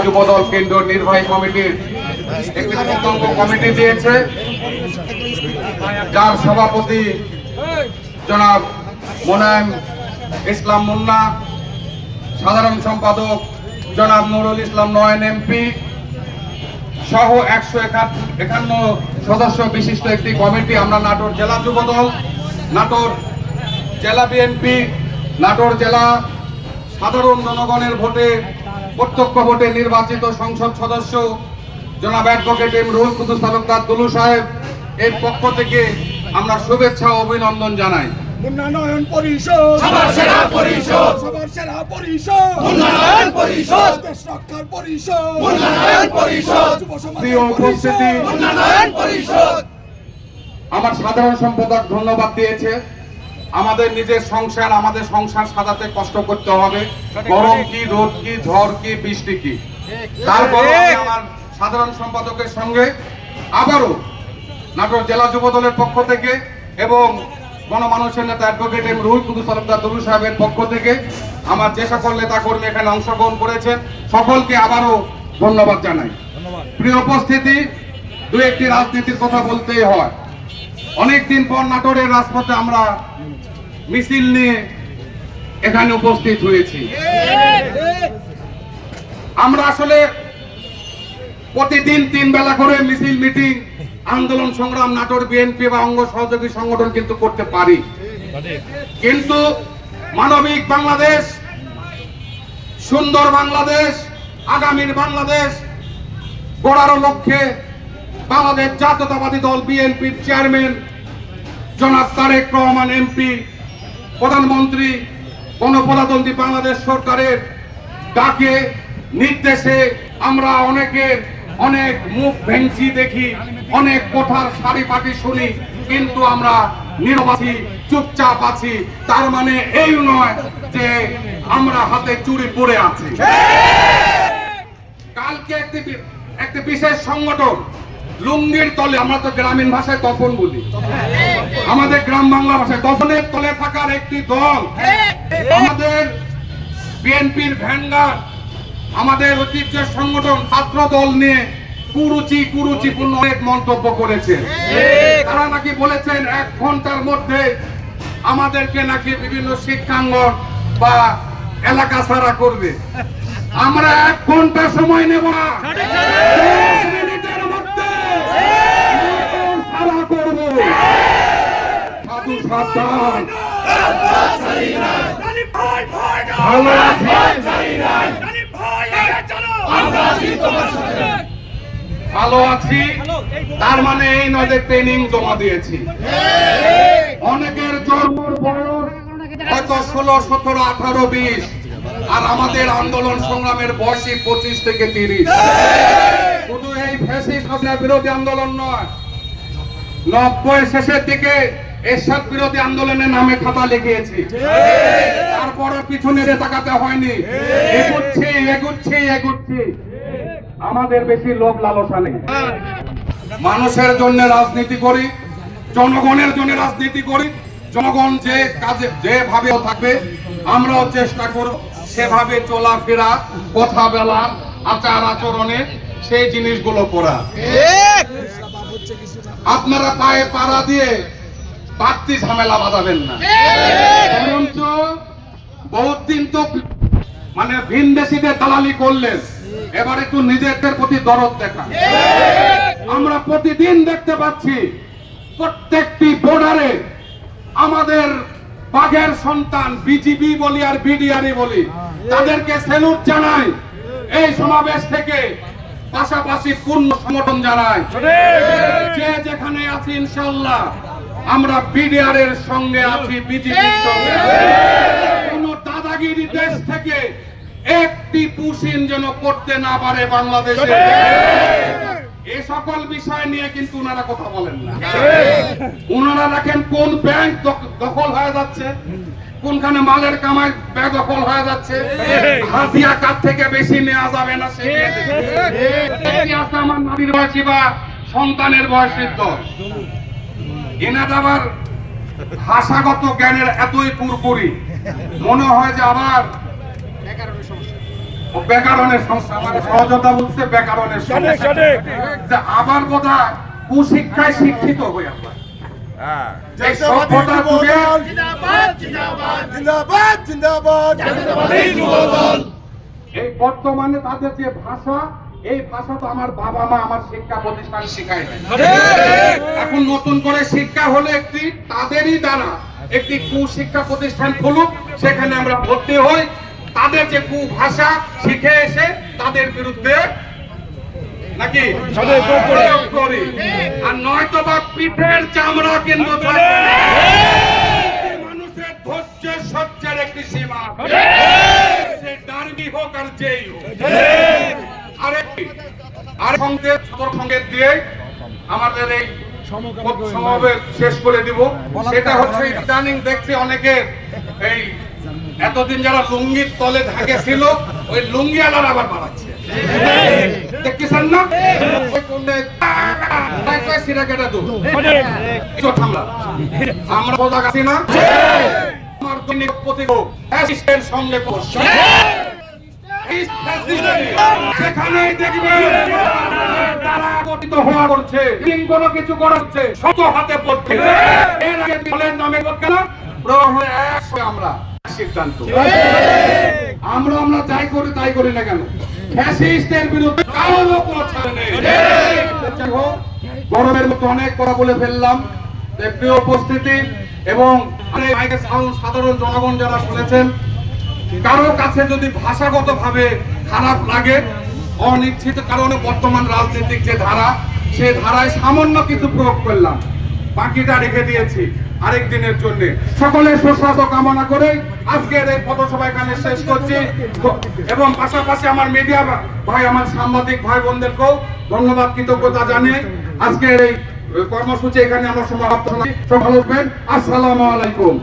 যুবদল কেন্দ্র নির্বাহী কমিটির একটি পূর্ণাঙ্গ কমিটি দিয়েছে, যার সভাপতি জনাব মোনায়েম ইসলাম মুন্না, সাধারণ সম্পাদক জনাব নুরুল ইসলাম নয়ন এমপি সহ 151 সদস্য বিশিষ্ট একটি কমিটি আমরা নাটোর জেলা যুবদল, নাটোর জেলা বিএনপি, নাটোর জেলা সাধারণ জনগণের ভোটে প্রত্যক্ষ ভোটে নির্বাচিত সংসদ সদস্য জনাব অ্যাডভোকেট এম রুহুল কুদ্দুস তালুকদার দুলু সাহেব এর পক্ষ থেকে আমরা শুভেচ্ছা ও অভিনন্দন জানাই। উন্নয়ন পরিষদ, সবার সেরা পরিষদ, সবার সেরা পরিষদ, উন্নয়ন পরিষদ, দেশ রক্ষার পরিষদ, উন্নয়ন পরিষদ, যুব সমাজের প্রিয় উপস্থিতি, উন্নয়ন পরিষদ। আমার সাধারণ সম্পাদক ধন্যবাদ দিয়েছে। আমাদের নিজের সংসার, আমাদের সংসার সাজাতে কষ্ট করতে হবে, গরম কি, রোদ কি, ঝড় কি, বৃষ্টি কি। তারপর আমার সাধারণ সম্পাদকের সঙ্গে আবারও নাটোর জেলা যুব দলের পক্ষ থেকে এবং গণমানুষের নেতা অ্যাডভোকেট এম রুহুল কুদ্দুস তালুকদার দুলু সাহেবের পক্ষ থেকে আমার যে সকল নেতা কর্মী এখানে অংশগ্রহণ করেছেন সকলকে আবারও ধন্যবাদ জানাই। প্রিয় উপস্থিতি, দু একটি রাজনীতির কথা বলতেই হয়। অনেকদিন পর নাটোরের রাজপথে আমরা মিছিল নিয়ে এখানে উপস্থিত হয়েছি। আমরা আসলে প্রতিদিন 3 বেলা করে মিছিল, মিটিং, আন্দোলন, সংগ্রাম নাটোর বিএনপি বা অঙ্গ সহযোগী সংগঠন কিন্তু করতে পারি, কিন্তু মানবিক বাংলাদেশ, সুন্দর বাংলাদেশ, আগামীর বাংলাদেশ গড়ার লক্ষ্যে বাংলাদেশ জাতীয়তাবাদী দল বিএনপির চেয়ারম্যান জনাব তারেক রহমান এমপি, প্রধানমন্ত্রী, গণপ্রজাতন্ত্রী বাংলাদেশ সরকারের ডাকে নির্দেশে আমরা অনেক মুখ ভেঙচি দেখি, অনেক কোঠার সারি পাটি শুনি, কিন্তু আমরা নীরব আছি, চুপচাপ আছি। তার মানে এই নয় যে আমরা হাতে চুরি পড়ে আছি। কালকে একটি বিশেষ সংগঠন লুঙ্গির তলে, আমরা তো গ্রামীণ ভাষায় তপন বলি, আমাদের গ্রাম বাংলা ভাষায় তপনের তলে থাকার একটি দল আমাদের বিএনপির ভ্যানগার্ড, আমাদের ঐতিহ্যের সংগঠন ছাত্র দল নিয়ে কুরুচিপূর্ণ অনেক মন্তব্য করেছে। তারা নাকি বলেছেন 1 ঘন্টার মধ্যে আমাদেরকে নাকি বিভিন্ন শিক্ষাঙ্গন বা এলাকা ছাড়া করবে। আমরা 1 ঘন্টা সময় নেব না, 10 মিনিটের মধ্যে ছাড়া করব। সাধু সাবধান, ভালো ভালো আছি তার মানে এই নয় যে ট্রেনিং জমা দিয়েছি। অনেকের জন্মর বয়স হয়তো 16, 17, 18, 20, আর আমাদের আন্দোলন সংগ্রামের বয়সী 25 থেকে 30। শুধু এই ফ্যাসিস্ট বিরোধী আন্দোলন নয়, 90 শেষের দিকে এরশাদ বিরোধী আন্দোলনের নামে খাতা লিখিয়েছি, তারপরে পিছনে তাকাতে হয়নি, এগুচ্ছি। আমাদের বেশি লোভ লালসা নেই, মানুষের জন্য রাজনীতি করি, জনগণের জন্য রাজনীতি করি। জনগণ যে কাজে যেভাবে থাকবে আমরাও চেষ্টা করব সেভাবে চলাফেরা, কথা বলা, আচার আচরণে সেই জিনিসগুলো করা। আপনারা পায়ে পাড়া দিয়ে বাড়তি ঝামেলা বাঁধাবেন না, বরঞ্চ বহুত দিন তো মানে ভিনদেশীদের দালালি করলেন, এবার একটু নিজেদের প্রতি দরদ দেখা। আমরা প্রতিদিন দেখতে পাচ্ছি প্রত্যেকটি বর্ডারে আমাদের বাঘের সন্তান বিজিবি বলি আর বিডিআরই বলি, তাদেরকে স্যালুট জানাই। এই সমাবেশ থেকে পাশাপাশি পূর্ণ সমর্থন জানাই। যে যেখানে আছি ইনশাআল্লাহ আমরা বিডিআর এর সঙ্গে আছি, বিজিবির সঙ্গে আছি। কোন দাদাগিরি দেশ থেকে একটি পুশিন যেন করতে না পারে বাংলাদেশে। এই সকল বিষয় নিয়ে কিন্তু ওনারা কথা বলেন না। ওনারা দেখেন কোন ব্যাংক দখল হয়ে যাচ্ছে, কোনখানে মালের কামাই বেদখল হয়ে যাচ্ছে, হাতিয়া কার থেকে বেশি নেওয়া যাবে না সেটি আছে আমার নাতির বয়সী বা সন্তানের বয়সের দল। এনারা আবার ভাষাগত জ্ঞানের এতই পুরপুরি, মনে হয় যে আবার ও ব্যাকরণের সমস্যা, আমার সহজতা বলছে ব্যাকরণের সমস্যা। যে আবার বোধহয় কুশিক্ষায় শিক্ষিত হয়ে আমরা যে সভ্যতা যুগে জিন্দাবাদ জিন্দাবাদ এই বর্তমানে তাদের যে ভাষা, এই ভাষা তো আমার বাবা মা আমার শিক্ষা প্রতিষ্ঠান শিখায় নাই। এখন নতুন করে শিক্ষা হলে একটি তাদেরই দ্বারা একটি কুশিক্ষা প্রতিষ্ঠান খুলুক, সেখানে আমরা ভর্তি হই, তাদের যে কুভাষা শিখে এসে তাদের বিরুদ্ধে নাকি প্রয়োগ করি, আর নয়তো বা পিঠের চামড়া কিন্তু থাকবে না। মানুষের ধৈর্য সহ্যের একটি সীমা আছে। সে ডার্বি হোক আর যেই হোক। আর সংকেত দিয়ে আমাদের এই সমাবেশ শেষ করে দিব। সেটা হচ্ছে ইদানিং দেখছি অনেকে এই এতদিন যারা লুঙ্গির তলে ঢাকে ছিল, ওই লুঙ্গি আলার আবার বাড়াচ্ছে, দেখতেছেন না? ওই কোনে সিরা কেটে দু আমরা বোঝা গেছি না আমার দৈনিক প্রতিভা অ্যাসিস্ট্যান্ট সঙ্গে করছে। সেখানেই দেখবেন তারা গঠিত হওয়া করছে, কোনো কিছু করাচ্ছে শত হাতে পড়ছে। এর আগে দলের নামে করছে না, আমরা সিদ্ধান্ত আমরা যাই করি তাই করি না কেন, ফ্যাসিস্টের বিরুদ্ধে কারো কোনো ছাড় নেই। গরমের মতো অনেক কথা বলে ফেললাম। প্রিয় উপস্থিতি এবং সাধারণ জনগণ যারা শুনেছেন, কারো কাছে যদি ভাষাগত ভাবে খারাপ লাগে, অনিচ্ছিত কারণে বর্তমান রাজনৈতিক যে ধারা, সে ধারায় সামান্য কিছু প্রয়োগ করলাম, বাকিটা রেখে দিয়েছি আরেক দিনের জন্য। সকলের সুস্বাস্থ্য কামনা করে আজকের এই পথসভা এখানে শেষ করছি, এবং পাশাপাশি আমার মিডিয়া ভাই, আমার সাংবাদিক ভাই বোনদেরকেও ধন্যবাদ কৃতজ্ঞতা জানিয়ে আজকের এই কর্মসূচি এখানে আমরা সমাপ্ত। ভালো থাকবেন। আসসালামু আলাইকুম।